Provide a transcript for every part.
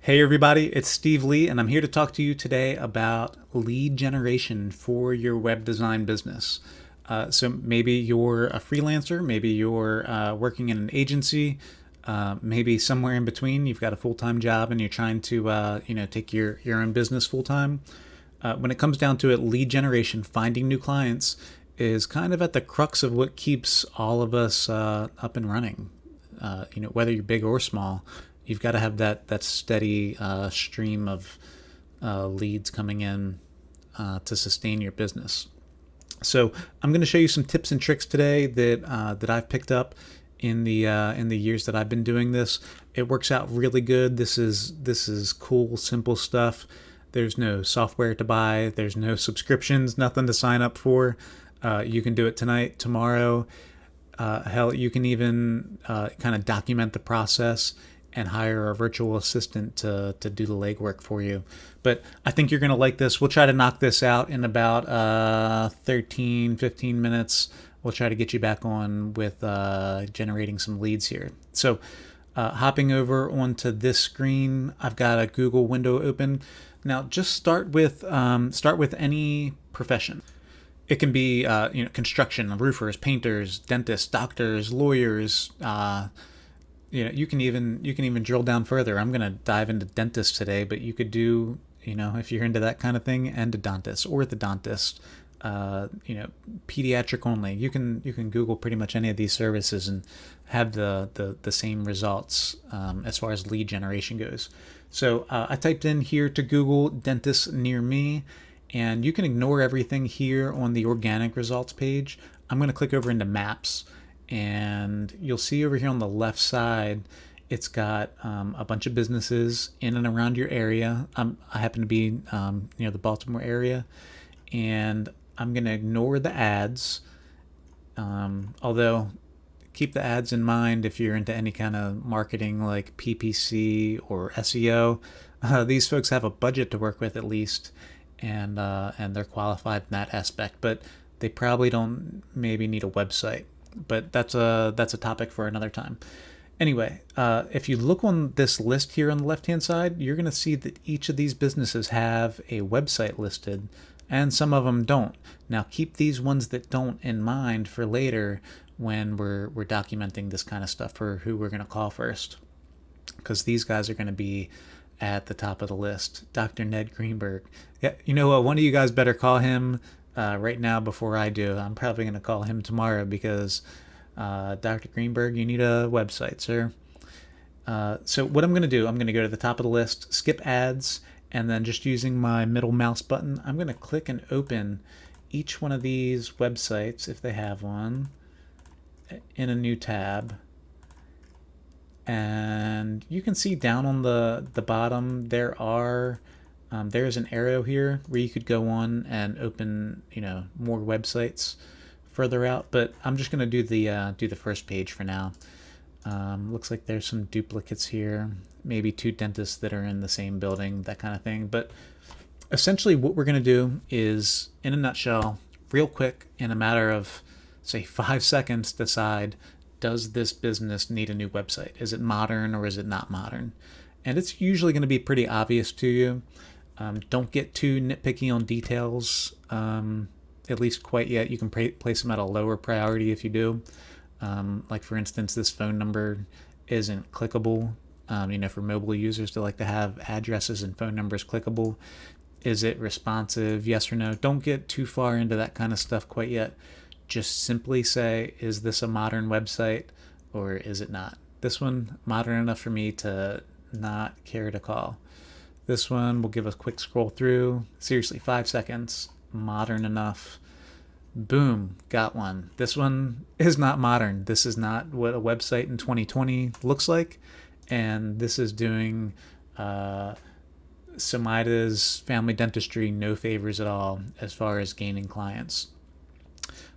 Hey everybody, it's Steve Lee, and I'm here to talk to you today about lead generation for your web design business. So maybe you're a freelancer, maybe you're working in an agency, maybe somewhere in between. You've got a full-time job and you're trying to, take your own business full-time. When it comes down to it, lead generation, finding new clients, is kind of at the crux of what keeps all of us up and running. Whether you're big or small, you've got to have that steady stream of leads coming in to sustain your business. So I'm going to show you some tips and tricks today that I've picked up in the years that I've been doing this. It works out really good. This is cool, simple stuff. There's no software to buy. There's no subscriptions, nothing to sign up for. You can do it tonight, tomorrow. Hell, you can even kind of document the process and hire a virtual assistant to do the legwork for you. But I think you're going to like this. We'll try to knock this out in about 15 minutes. We'll try to get you back on with generating some leads here. So hopping over onto this screen, I've got a Google window open. Now just start with any profession. It can be construction, roofers, painters, dentists, doctors, lawyers. You can even drill down further. I'm gonna dive into dentists today, but you could do, if you're into that kind of thing, endodontist, orthodontist, pediatric only. You can Google pretty much any of these services and have the same results as far as lead generation goes. So I typed in here to Google dentists near me, and you can ignore everything here on the organic results page. I'm going to click over into maps, and you'll see over here on the left side, it's got a bunch of businesses in and around your area. I happen to be near the Baltimore area, and I'm going to ignore the ads, although keep the ads in mind if you're into any kind of marketing like PPC or SEO. These folks have a budget to work with at least, and they're qualified in that aspect, but they probably don't maybe need a website. But that's a topic for another time. Anyway, if you look on this list here on the left-hand side, you're going to see that each of these businesses have a website listed, and some of them don't. Now, keep these ones that don't in mind for later when we're documenting this kind of stuff for who we're going to call first, because these guys are going to be at the top of the list. Dr. Ned Greenberg. Yeah, you know what? One of you guys better call him right now before I do. I'm probably going to call him tomorrow because Dr. Greenberg, you need a website, sir. So what I'm going to do, I'm going to go to the top of the list, skip ads, and then just using my middle mouse button, I'm going to click and open each one of these websites, if they have one, in a new tab. And you can see down on the bottom there's an arrow here where you could go on and open more websites further out, but I'm just going to do the first page for now. Looks like there's some duplicates here, maybe two dentists that are in the same building, that kind of thing. But essentially what we're going to do is, in a nutshell, real quick, in a matter of say 5 seconds, decide, does this business need a new website? Is it modern or is it not modern? And it's usually going to be pretty obvious to you. Don't get too nitpicky on details, at least quite yet. You can place them at a lower priority if you do. Like for instance, this phone number isn't clickable. For mobile users to like to have addresses and phone numbers clickable. Is it responsive? Yes or no? Don't get too far into that kind of stuff quite yet. Just simply say, is this a modern website or is it not? This one, modern enough for me to not care to call. This one, we'll give a quick scroll through. Seriously, 5 seconds. Modern enough. Boom, got one. This one is not modern. This is not what a website in 2020 looks like. And this is doing Somaida's Family Dentistry no favors at all as far as gaining clients.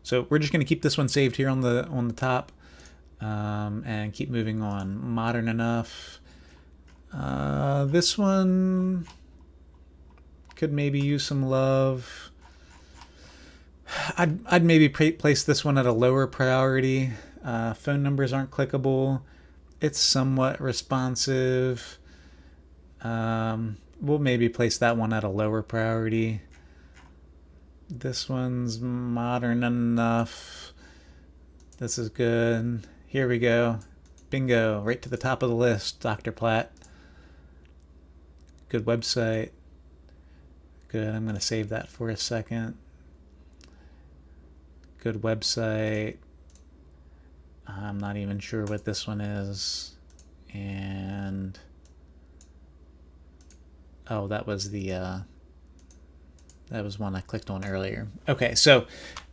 So we're just going to keep this one saved here on the top and keep moving on. Modern enough. This one could maybe use some love. I'd maybe place this one at a lower priority. Phone numbers aren't clickable. It's somewhat responsive. We'll maybe place that one at a lower priority. This one's modern enough. This is good. Here we go. Bingo, right to the top of the list, Dr. Platt. Good website. Good, I'm going to save that for a second. Good website. I'm not even sure what this one is. And oh, that was one I clicked on earlier. Okay, so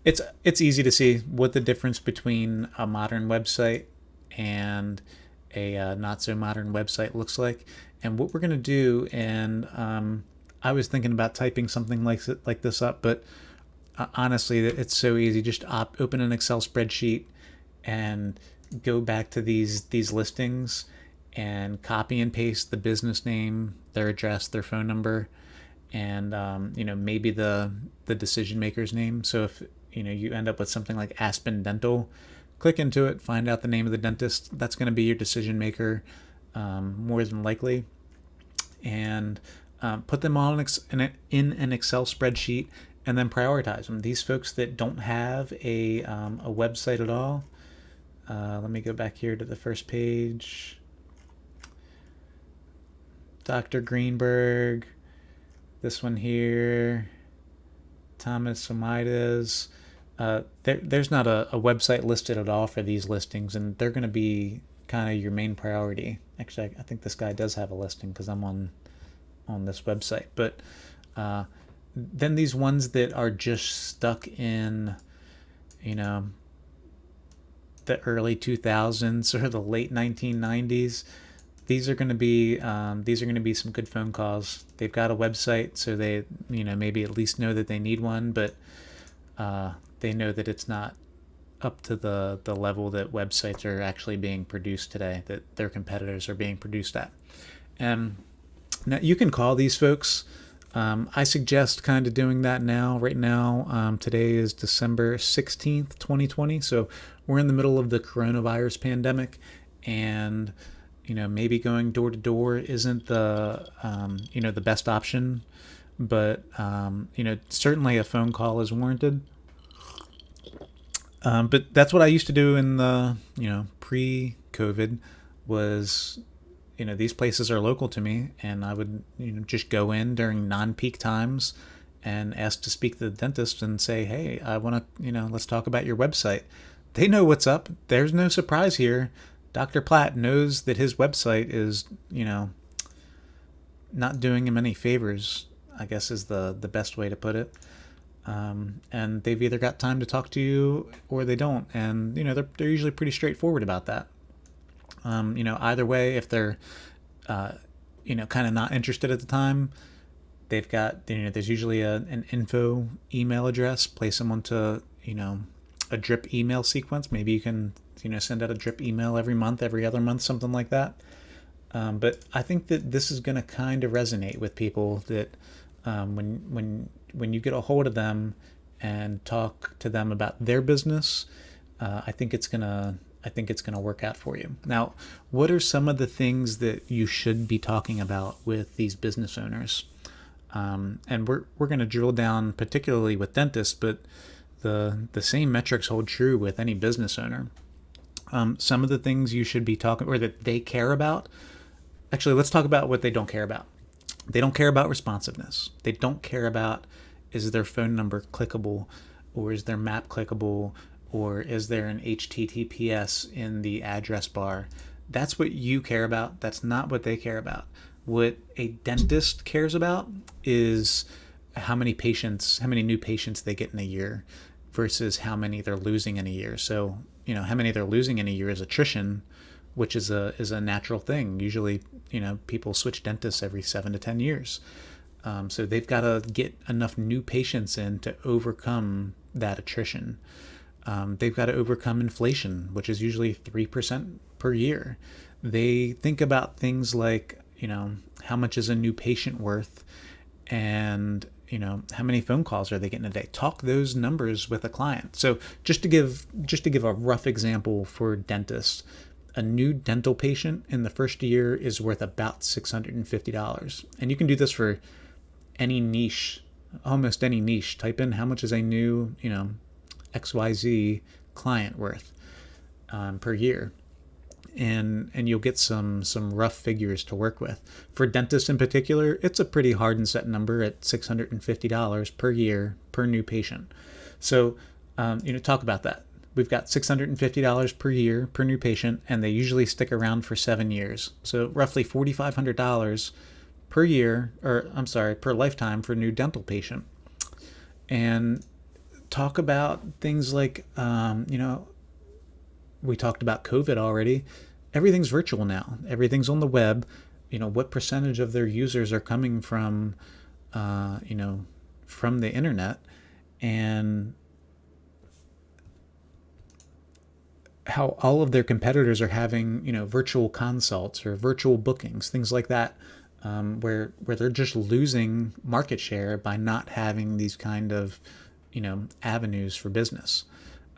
it's easy to see what the difference between a modern website and a not so modern website looks like. And what we're going to do, and I was thinking about typing something like this up, but honestly, it's so easy. Just open an Excel spreadsheet and go back to these listings and copy and paste the business name, their address, their phone number, and maybe the decision maker's name. So if you end up with something like Aspen Dental, click into it, find out the name of the dentist. That's going to be your decision maker, more than likely, and put them all in an Excel spreadsheet, and then prioritize them. These folks that don't have a website at all. Let me go back here to the first page. Dr. Greenberg, this one here, Thomas Omides. There's not a website listed at all for these listings, and they're going to be kind of your main priority. Actually, I think this guy does have a listing because I'm on this website. But then these ones that are just stuck in, the early 2000s or the late 1990s, these are going to be some good phone calls. They've got a website, so they maybe at least know that they need one, but they know that it's not up to the level that websites are actually being produced today, that their competitors are being produced at. And now you can call these folks. I suggest kind of doing that now. Right now, today is December 16th, 2020. So we're in the middle of the coronavirus pandemic, and maybe going door to door isn't the best option, but certainly a phone call is warranted. But that's what I used to do in the pre-COVID was these places are local to me, and I would just go in during non-peak times and ask to speak to the dentist and say, hey, I want to let's talk about your website. They know what's up. There's no surprise here. Dr. Platt knows that his website is, not doing him any favors, I guess is the best way to put it. And they've either got time to talk to you or they don't. And, they're usually pretty straightforward about that. Either way, if they're, kind of not interested at the time, they've got, there's usually an info email address. Place them onto, a drip email sequence. Maybe you can send out a drip email every month, every other month, something like that. But I think that this is going to kind of resonate with people that when you get a hold of them and talk to them about their business, I think it's gonna work out for you. Now, what are some of the things that you should be talking about with these business owners? And we're going to drill down particularly with dentists, but the same metrics hold true with any business owner. Some of the things you should be talking, or that they care about. Actually, let's talk about what they don't care about. They don't care about responsiveness. They don't care about, is their phone number clickable, or is their map clickable, or is there an HTTPS in the address bar? That's what you care about. That's not what they care about. What a dentist cares about is how many new patients they get in a year versus how many they're losing in a year. So, how many they're losing in a year is attrition, which is a natural thing. Usually, people switch dentists every 7 to 10 years. So they've got to get enough new patients in to overcome that attrition. They've got to overcome inflation, which is usually 3% per year. They think about things like, how much is a new patient worth, and how many phone calls are they getting a day? Talk those numbers with a client. So just to give a rough example for dentists, a new dental patient in the first year is worth about $650. And you can do this for any niche, almost any niche. Type in how much is a new, XYZ client worth per year. And you'll get some rough figures to work with. For dentists in particular, it's a pretty hard and set number at $650 per year per new patient. So, talk about that. We've got $650 per year per new patient, and they usually stick around for 7 years. So roughly $4,500 per year, per lifetime for a new dental patient. And talk about things like, we talked about COVID already. Everything's virtual now. Everything's on the web. What percentage of their users are coming from, from the internet, and how all of their competitors are having, virtual consults or virtual bookings, things like that, where they're just losing market share by not having these kind of, avenues for business.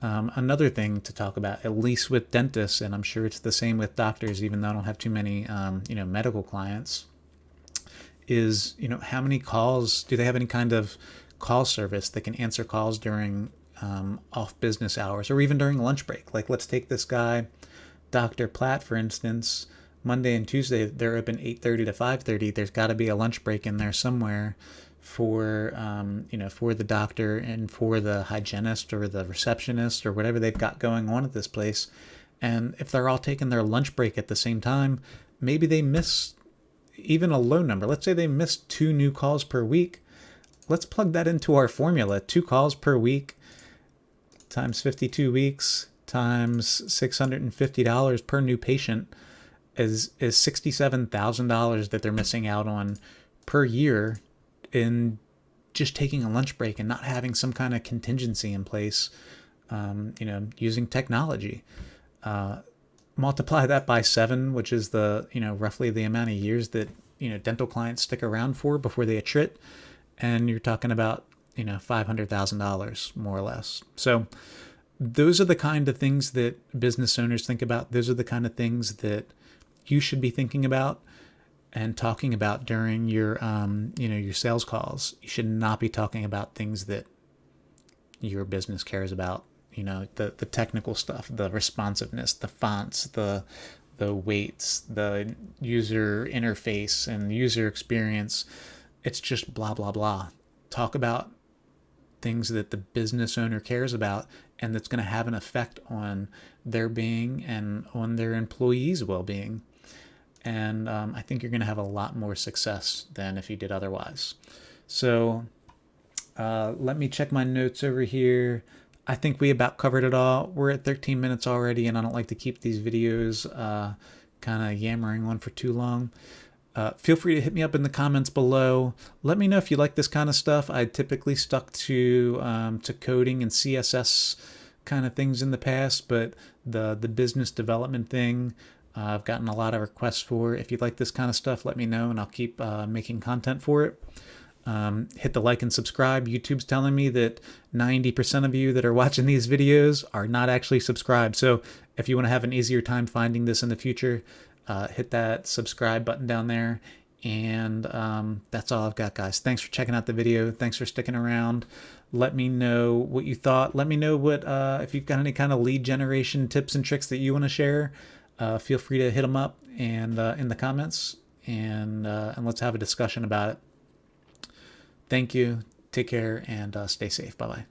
Another thing to talk about, at least with dentists, and I'm sure it's the same with doctors, even though I don't have too many, medical clients, is, how many calls, do they have any kind of call service that can answer calls during off business hours or even during lunch break? Like, let's take this guy, Dr. Platt, for instance. Monday and Tuesday, they're open 8:30 to 5:30. There's got to be a lunch break in there somewhere for, for the doctor and for the hygienist or the receptionist or whatever they've got going on at this place. And if they're all taking their lunch break at the same time, maybe they miss even a low number. Let's say they miss 2 new calls per week. Let's plug that into our formula. 2 calls per week times 52 weeks times $650 per new patient is $67,000 that they're missing out on per year in just taking a lunch break and not having some kind of contingency in place, using technology. Multiply that by 7, which is the, roughly the amount of years that, dental clients stick around for before they attrit. And you're talking about, $500,000 more or less. So those are the kind of things that business owners think about. Those are the kind of things that you should be thinking about and talking about during your, your sales calls. You should not be talking about things that your business cares about. The technical stuff, the responsiveness, the fonts, the weights, the user interface and user experience. It's just blah, blah, blah. Talk about things that the business owner cares about and that's going to have an effect on their being and on their employees' well-being. And I think you're going to have a lot more success than if you did otherwise. So let me check my notes over here. I think we about covered it all. We're at 13 minutes already, and I don't like to keep these videos kind of yammering on for too long. Feel free to hit me up in the comments below. Let me know if you like this kind of stuff. I typically stuck to coding and CSS kind of things in the past, but the business development thing, I've gotten a lot of requests for. If you like this kind of stuff, let me know, and I'll keep making content for it. Hit the like and subscribe. YouTube's telling me that 90% of you that are watching these videos are not actually subscribed. So if you want to have an easier time finding this in the future, hit that subscribe button down there. And that's all I've got, guys. Thanks for checking out the video. Thanks for sticking around. Let me know what you thought. Let me know what if you've got any kind of lead generation tips and tricks that you want to share. Feel free to hit them up and in the comments, and let's have a discussion about it. Thank you. Take care and stay safe. Bye-bye.